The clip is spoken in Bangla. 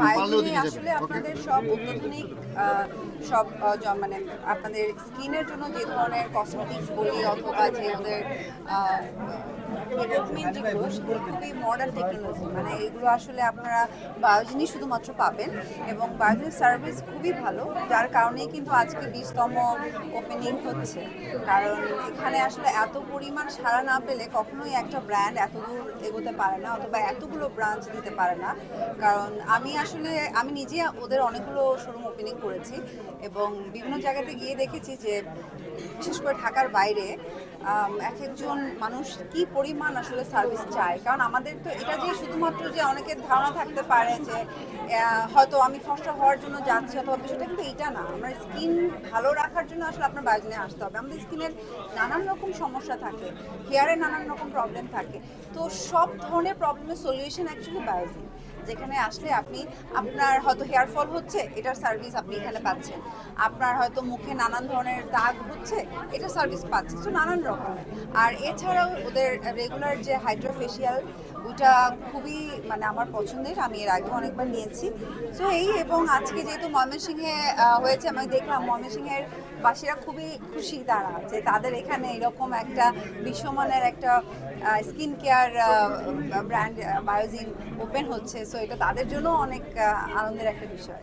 বায়োজেনে আসলে আপনাদের সব অত্যাধুনিক সব মানে আপনাদের স্কিনের জন্য যে ধরনের কসমেটিক্স বলি অথবা যে ওদের ইকুইপমেন্ট যেগুলো সেগুলো খুবই মডার্ন টেকনোলজি, মানে এগুলো আসলে আপনারা বায়োজেনই শুধুমাত্র পাবেন এবং বায়োজেনের সার্ভিস খুবই ভালো, যার কারণেই কিন্তু আজকে 20তম ওপেনিং হচ্ছে। কারণ এখানে আসলে এত পরিমাণ সাড়া না পেলে কখনোই একটা ব্র্যান্ড এত দূর এগোতে পারে না অথবা এতগুলো ব্রাঞ্চ দিতে পারে না। কারণ আমি নিজে ওদের অনেকগুলো শোরুম ওপেনিং করেছি এবং বিভিন্ন জায়গাতে গিয়ে দেখেছি যে বিশেষ করে ঢাকার বাইরে এক একজন মানুষ কি পরিমাণ আসলে সার্ভিস চায়। কারণ আমাদের তো এটা যে শুধুমাত্র যে অনেকের ধারণা থাকতে পারে যে হয়তো আমি ফর্সা হওয়ার জন্য যাচ্ছি অথবা বিষয়টা কিন্তু এইটা না। আমার স্কিন ভালো রাখার জন্য আসলে আপনার বায়োজেনে আসতে হবে। আমাদের স্কিনের নানান রকম সমস্যা থাকে, হেয়ারে নানান রকম প্রবলেম থাকে, তো সব ধরনের প্রবলেমের সলিউশন অ্যাকচুয়ালি বায়োজেন। যেখানে আসলে আপনার হয়তো হেয়ার ফল হচ্ছে, এটার সার্ভিস আপনি এখানে পাচ্ছেন। আপনার হয়তো মুখে নানান ধরনের দাগ হচ্ছে, এটার সার্ভিস পাচ্ছেন। তো নানান রকমের। আর এছাড়াও ওদের রেগুলার যে হাইড্রোফেশিয়াল, ওইটা খুবই মানে আমার পছন্দের, আমি এর আগেও অনেকবার নিয়েছি। তো এবং আজকে যেহেতু ময়মনসিংহে হয়েছে, আমি দেখলাম ময়মনসিংহের বাসীরা খুবই খুশি তারা যে তাদের এখানে এরকম একটা বিশ্বমানের একটা skin care brand Biogen open হচ্ছে। সো এটা তাদের জন্য অনেক আনন্দের একটা বিষয়।